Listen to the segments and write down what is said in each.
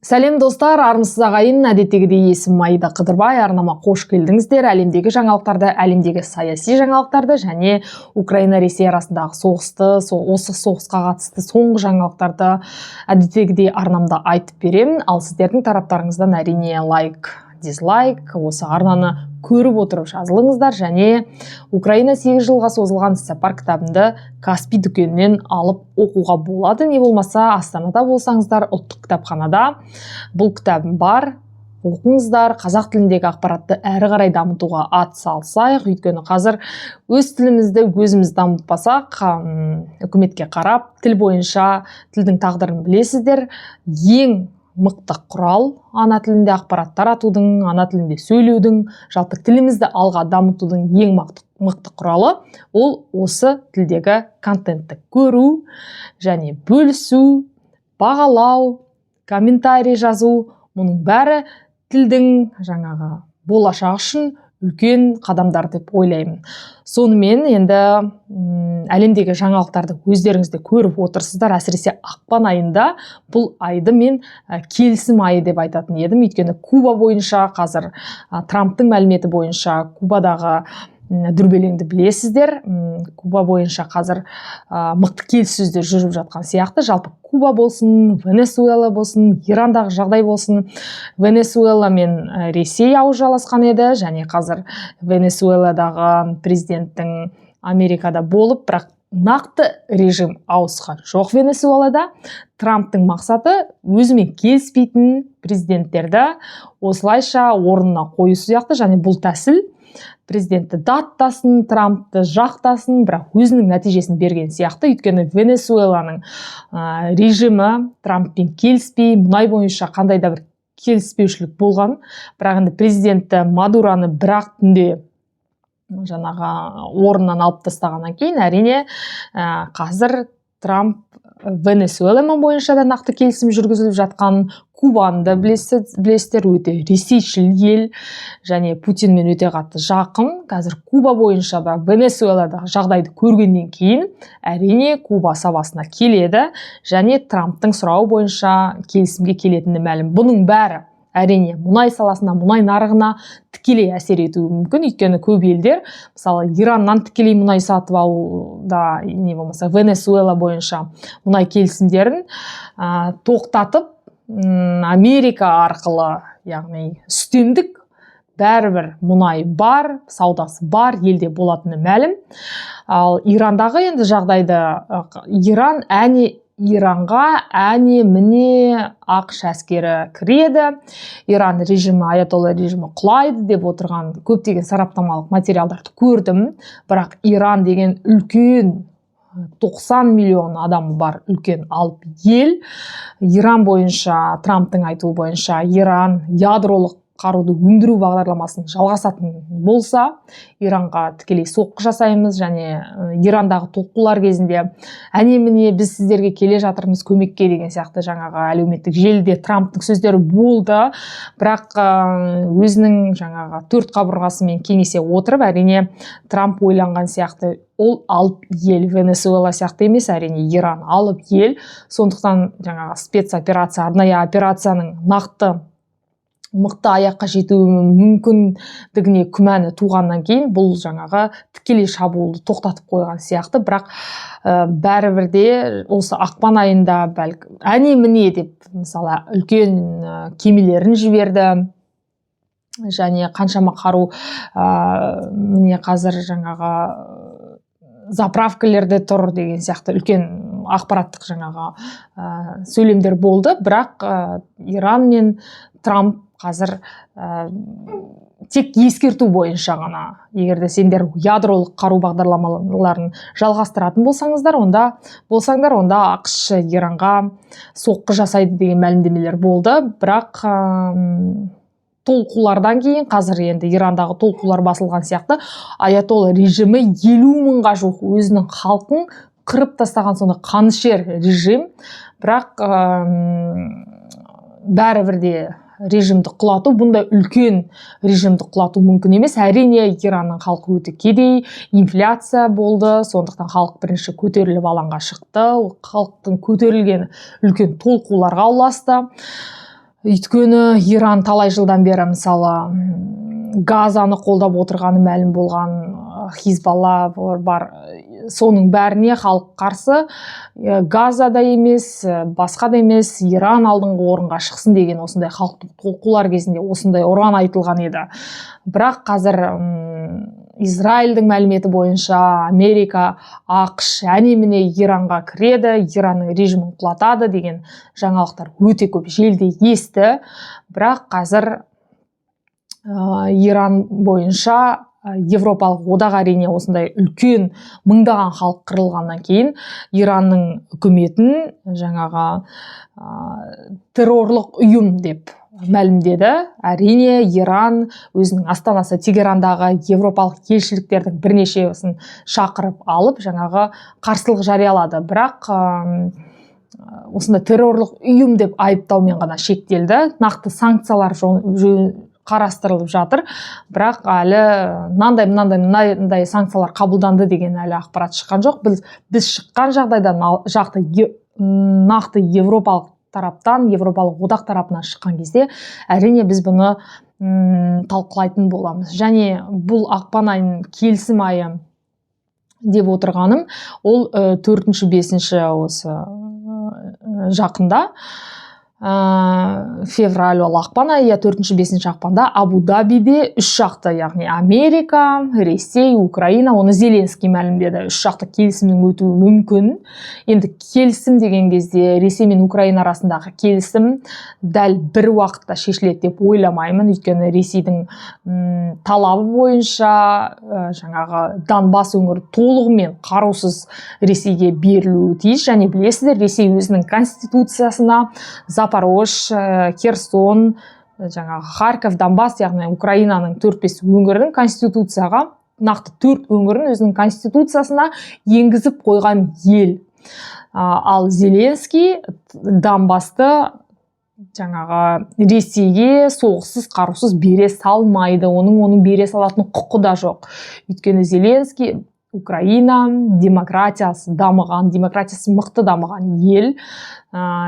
Сәлем достар, армысыз ағайын, әдеттегідей есімім Аида Қыдырбай, арнама қош келдіңіздер. Әлемдегі жаңалықтарды, әлемдегі саяси жаңалықтарды және Украина-Ресей арасындағы соғысты, осы соғысқа қатысты соңғы жаңалықтарды әдеттегідей арнамда айтып беремін. Ал сіздердің тараптарыңыздан әрине лайк, дизлайк, осы арнаны көріп отырып жазылыңыздар және Украина 8 жылға созылған іссапар кітабымды Каспий дүкенінен алып оқуға болады. Не болмаса Астанада болсаңыздар, ұлттық кітапханада бұл кітабым бар. Оқыңыздар, қазақ тіліндегі ақпаратты әрі қарай дамытуға атсалысайық. Өйткені қазір өз тілімізді өзіміз дамытпасақ, үкіметке қарап, тіл бойынша тілдің тағдырын білесіздер. Ең мықты құрал ана тілінде ақпарат таратудың, ана тілінде сөйлеудің, жалпы тілімізді алға дамытудың ең мықты құралы ол осы тілдегі контентті көру және бөлісу, бағалау, комментарий жазу. Мұның бәрі тілдің жаңағы болашағы үшін үлкен қадамдар деп ойлаймын. Сонымен енді әлемдегі жаңалықтарды өздеріңізде көріп отырсыздар. Әсіресе ақпан айында бұл айды мен келісім айы деп айтатын едім. Өйткені Куба бойынша қазір Трамптың мәліметі бойынша Кубадағы дүрбелеңді білесіздер. Куба бойынша қазір мықты келіссөздер жүріп жатқан сияқты. Жалпы Куба болсын, Венесуэла болсын, Ирандағы жағдай болсын. Венесуэла мен Ресей ауыз жаласқан еді және қазір Венесуэладағы президенттің Америкада болып, бірақ нақты режим ауысқан жоқ Венесуэлада. Трамптың мақсаты өзімен келіспейтін президенттерді осылайша орнына қою сияқты, және бұл тәсіл президентті даттасын, Трампты жақтасын, бірақ өзінің нәтижесін берген сияқты. Өйткені Венесуэланың режимі Трамппен келіспей, мұнай бойынша қандай да бір келіспеушілік болған. Бірақ енді президенті Мадураны бір-ақ түнде жаңағы орнынан алып тастағаннан кейін, әрине қазір Трамп Венесуэла бойынша да нақты келісім жүргізіліп жатқан. Кубанды білесіздер, өте ресейшіл ел және Путинмен өте қатты жақын. Қазір Куба бойынша да Венесуэладағы жағдайды көргеннен кейін әрине Куба сабасына келеді және Трамптың сұрауы бойынша келісімге келетіні мәлім. Бұның бәрі әрине мұнай саласына, мұнай нарығына тікелей әсер етуі мүмкін. Өйткені көп елдер, мысалы Ираннан тікелей мұнай сатып алуда, не болмаса Венесуэла бойынша мұнай келісімдерін тоқтатып, Америка арқылы, яғни үстемдік, бәрібір мұнай бар, саудасы бар, елде болатыны мәлім. Ал Ирандағы енді жағдайды, Иранға міне ақш әскері кіреді. Иран режимі, аятолла режимі құлайды деп отырған көптеген сараптамалық материалдарды көрдім. Бірақ Иран деген үлкен 90 миллион адамы бар үлкен алып ел. Иран бойынша, Трамптың айтуы бойынша, Иран ядролық қаруды өндіру бағдарламасын жалғасатын болса, Иранға тікелей соққы жасаймыз және Ирандағы толқулар кезінде әне-міне біз сіздерге келе жатырмыз көмекке деген сияқты жаңағы әлеуметтік желіде Трамптың сөздері болды. Бірақ өзінің жаңағы төрт қабырғасымен кеңесе отырып, әрине Трамп ойланған сияқты, ол алып ел, Венесуэла сияқты емес, әрине Иран алып ел. Сондықтан жаңағы спецоперация, арнайы операцияның мықты аяққа жетуі мүмкіндігіне күмәні туғаннан кейін бұл жаңағы тікелей шабуылды тоқтатып қойған сияқты. Бірақ бәрібірде осы ақпан айында бәлкім әне-міне деп мысалы үлкен кемелерін жіберді және қаншама қару міне қазір жаңағы заправкалерде тұр деген сияқты үлкен ақпараттық жаңағы сөйлемдер болды. Бірақ Иран мен Трамп қазір тек ескерту бойынша ғана, егерде сендер ядролық қару бағдарламаларын жалғастыратын болсаңдар, онда ақш Иранға соққы жасайды деген мәлімдемелер болды. Бірақ толқулардан кейін, қазір енді Ирандағы толқулар басылған сияқты, аятолла режимі 50 мыңға жуық өзінің халқын қырып тастаған, сонда қанішер режим. Бірақ бәрібірде режимді құлату, бұндай үлкен режимді құлату мүмкін емес. Әрине Иранның халқы өте кедей, инфляция болды, сондықтан халық бірінші көтеріліп алаңға шықты. Халықтың көтерілген үлкен толқуларға ұласты. Өйткені Иран талай жылдан бері мысалы Газаны қолдап отырғаны мәлім болған, Хизбалла бар, соның бәріне халық қарсы. Газада емес, басқа да емес, Иран алдыңғы орынға шықсын деген осындай халықтық толқулар кезінде осындай ұран айтылған еді. Бірақ қазір Израильдің мәліметі бойынша Америка, ақш әне-міне Иранға кіреді, Иранның режимін құлатады деген жаңалықтар өте көп желіде есті. Бірақ қазір Иран бойынша Европалық одақ әрине осындай үлкен мыңдаған халық қырылғаннан кейін Иранның үкіметін жаңағы террорлық ұйым деп мәлімдеді. Әрине Иран өзінің астанасы Тегерандағы европалық елшіліктердің бірнешеуісін шақырып алып жаңағы қарсылық жариялады. Бірақ осындай террорлық ұйым деп айыптаумен ғана шектелді. Нақты санкциялар қарастырылып жатыр, бірақ әлі мынандай санкциялар қабылданды деген әлі ақпарат шыққан жоқ. Біз шыққан жағдайда нақты европалық тараптан, европалық одақ тарапынан шыққан кезде әрине біз бұны талқылайтын боламыз. Және бұл ақпан айының келісім айы деп отырғаным, ол 4-5 осы жақында, февраль ол ақпан айы, 4-5 ақпанда Абу-Дабиде 3 жақты, яғни Америка, Ресей, Украина, оны Зеленский мәлімдеді. 3 жақты келісімнің өтуі мүмкін. Енді келісім деген кезде Ресей мен Украина арасындағы келісім дәл бір уақытта шешіледі деп ойламаймын. Өйткені Ресейдің талабы бойынша жаңағы Донбасс өңірі толығымен қарусыз Ресейге берілуі тиіс. Және білесіздер, Ресей өзінің конституциясына Запорож, Херсон, жаңағы Харьков, Донбасс, яғни Украинаның 4-5 өңірінің конституцияға, нақты 4 өңірін өзінің конституциясына енгізіп қойған ел. Ал Зеленский Донбассты жаңағы Ресейге соғыссыз, қарусыз бере салмайды. Оның бере салатын құқы да жоқ. Өйткені Зеленский Украина демократиясы мықты дамыған ел.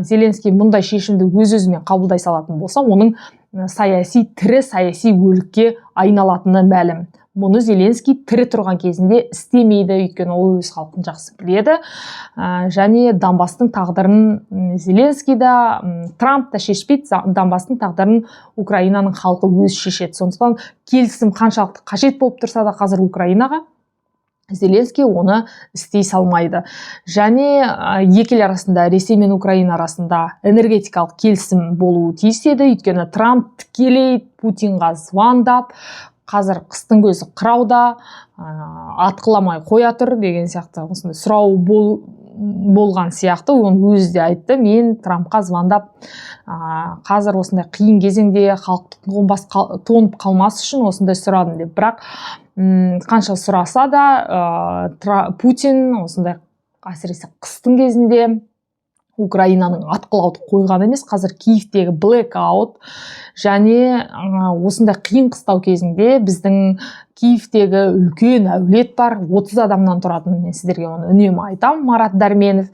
Зеленский мұндай шешімді өз-өзімен қабылдай салатын болса, оның тірі саяси өлікке айналатыны мәлім. Мұны Зеленский тірі тұрған кезінде істемейді, өйткені ол өз халқын жақсы біледі. Және Донбасстың тағдырын Зеленский да, Трамп та шешпейді, Донбасстың тағдырын Украинаның халқы өз шешеді. Сондықтан келісім қаншалықты қажет болып тұрса да қазір Украинаға, Зеленский оны істей салмайды. Және екі ел арасында, Ресей мен Украина арасында энергетикалық келісім болуы тиіс еді. Өйткені Трамп тікелей Путинға звондап, қазір қыстың көзі қырауда, атқыламай қоя тұр деген сияқты осындай сұрау болған сияқты. Оны өзі де айтты, мен Трампқа звондап, қазір осындай қиын кезеңде халықтың тоңып қалмас үшін осындай сұрадым деп. Бірақ қанша сұраса да Путин осындай әсіресе қыстың кезінде Украинаның атқылауды қойған емес. Қазір Киевтегі blackout және осындай қиын қыстау кезінде біздің Киевтегі үлкен әулет бар, 30 адамнан тұратын, мен сіздерге оны үнемі айтам, Марат Дәрменов.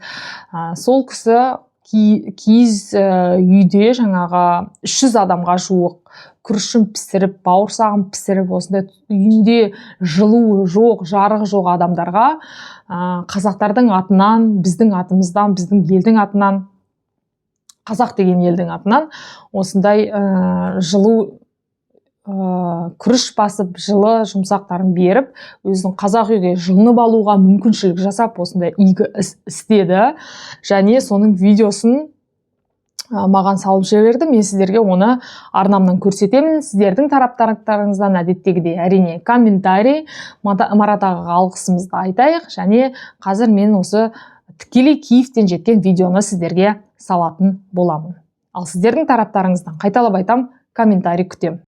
Сол кісі киіз үйде жаңағы 300 адамға жуық күрішін пісіріп, бауырсағын пісіріп, осындай үйінде жылуы жоқ, жарығы жоқ адамдарға қазақтардың атынан, біздің атымыздан, біздің елдің атынан, қазақ деген елдің атынан осындай жылу күріш басып, жылы жұмсақтарын беріп, өзінің қазақ үйге жылынып алуға мүмкіншілік жасап, осындай игі істеді. Және соның видеосын маған салып жіберді. Мен сіздерге оны арнамнан көрсетемін. Сіздердің тараптарыңыздан әдеттегідей әрине комментарий, Марат ағаға алғысымызды айтайық. Және қазір мен осы тікелей Киевтен жеткен видеоны сіздерге салатын боламын. Ал сіздердің тараптарыңыздан қайталап айтам, комментарий күтем.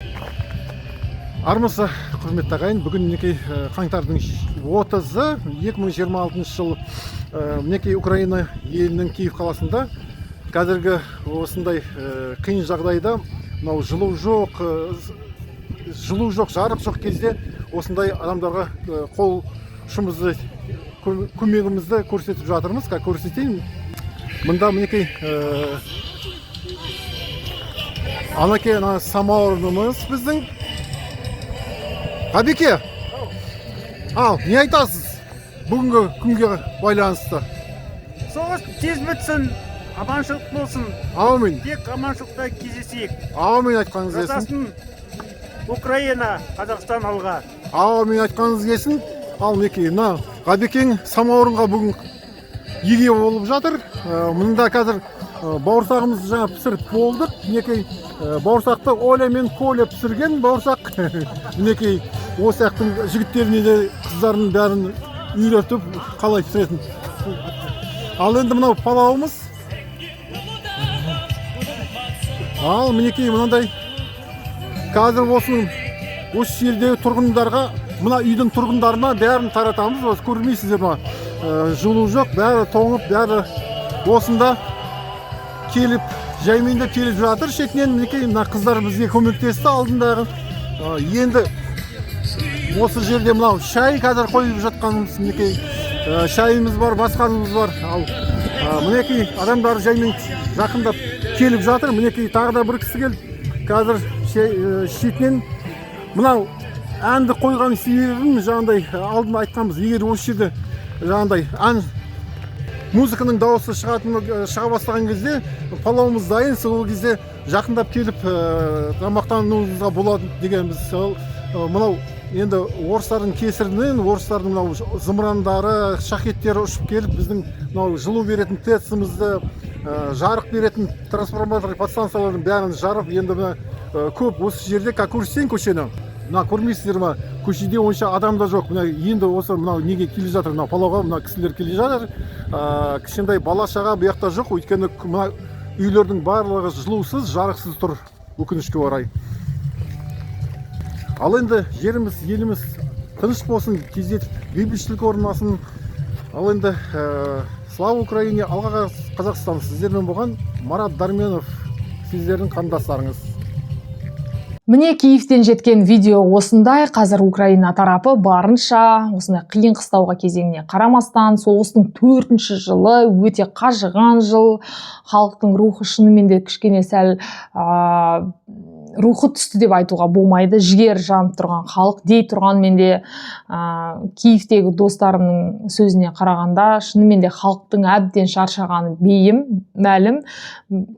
Армысыз, құрметті ағайын, бүгін мінекей қаңтардың 30-ы 2026 жыл мінекей Украина елінің Киев қаласында қазіргі осындай қиын жағдайда мынау жылу жоқ, жарық жоқ кезде осындай адамдарға қол ұшымызды, көмегімізді көрсетіп жатырмыз. Көрсетейін. Мында мінекей Анаке, ана самаурынымыз біздің. Ғабеке, ал, не айтасыз бүгінгі күнге байланысты? Соғыс тез бітсін, аманшылық болсын. Аумин. Тек аманшылықта кездесейік. Аумин айтқаныңыз келсін. Жасасын Украина, Қазақстан алға. Аумин айтқаныңыз келсін. Ал мінекей, Ғабекең самаурынға бүгін еге болып жатыр. Мұнда қазір бауырсағымыз жаңа пісіріп болдық. Мінекей бауырсақты Оля мен Коля пісірген бауырсақ. Мінекей осы ақтың жігіттеріне де қыздарының бәрін үйретіп қалай пісіретін. Ал енді мынау палауымыз. Ал мінекей мынандай қазір осы жердегі тұрғындарға, мына үйдің тұрғындарына бәрін таратамыз. Осы көрмейсіздер ма? Жылу жоқ, бәрі тоңып, бәрі осында келіп, жаймен келіп жатыр. Шетінен мінекей мына қыздар бізге көмектесті алдындағы. Енді осы жерде мынау шай қазір қойып жатқанымыз, мінекей шайымыз бар, басқанымыз бар. Ал мінекей адамдар жаймен жақындап келіп жатыр. Мінекей тағы да бір кісі келіп, қазір шетінен мынау әнді қойған себебім жаңағыдай алдында айтқанбыз. Егер осы жерде жаңағыдай ән музыканың дауысы шыға бастаған кезде палауымыз дайын, сол кезде жақындап келіп тамақтануымызға болады дегенбіз. Мынау енді орыстардың кесірінен, орыстардың мынау зымырандары, шахеттері ұшып келіп, біздің мынау жылу беретін ТЭЦ-імізді, жарық беретін трансформатор подстанциялардың бәрін жарып, енді мына көп осы жерде, как көрсетейін көшені. Мына көрмейсіздер ма? Көшеде онша адам да жоқ. Мына енді осы мынау неге келе жатыр? Мына палауға мына кісілер келе жатыр. Кішкентай бала шаға бұл жақта жоқ. Өйткені мына үйлердің барлығы жылусыз, жарықсыз тұр, өкінішке орай. Ал енді жеріміз, еліміз тыныш болсын, тездетіп бейбітшілік орнасын. Ал енді слава Украине, алға Қазақстан. Сіздермен болған Марат Дарменов, сіздердің қандастарыңыз. Міне Киевтен жеткен видео осындай. Қазір Украина тарапы барынша осындай қиын қыстауға кезеңіне қарамастан, соғыстың 4-ші жылы өте қажыған жыл, халықтың рухы шынымен де кішкене сәл рухы түсті деп айтуға болмайды. Жігер жанып тұрған халық дей тұрған, менде Киевтегі достарымның сөзіне қарағанда шынымен де халықтың әбден шаршағаны бейім, мәлім.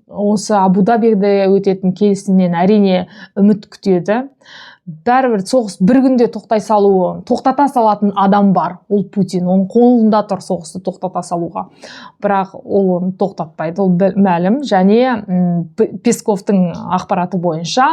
Осы Абу-Дабиде өтетін келісімнен әрине үміт күтеді. Бәрібір соғыс бір күнде тоқтата салатын адам бар, ол Путин. Оның қолында тұр соғысты тоқтата салуға. Бірақ ол оны тоқтатпайды, ол мәлім. Және Песковтың ақпараты бойынша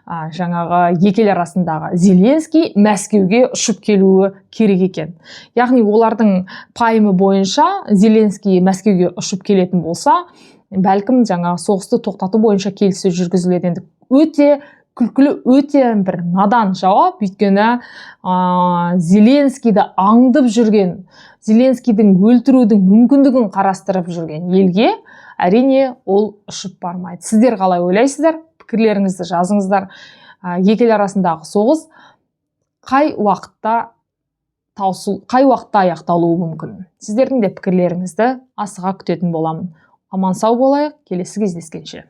жаңағы екі ел арасындағы Зеленский Мәскеуге ұшып келуі керек екен. Яғни олардың пайымы бойынша Зеленский Мәскеуге ұшып келетін болса, бәлкім жаңағы соғысты тоқтату бойынша келіссөз жүргізіледі. Енді өте күлкілі, өте бір надан жауап. Өйткені Зеленскийді аңдып жүрген, Зеленскийдің өлтірудің мүмкіндігін қарастырып жүрген елге әрине ол ұшып бармайды. Сіздер қалай ойлайсыздар? Пікірлеріңізді жазыңыздар. Екі ел арасындағы соғыс қай уақытта аяқталуы мүмкін? Сіздердің де пікірлеріңізді асыға күтетін боламын. Аман сау болайық, келесі кездескенше.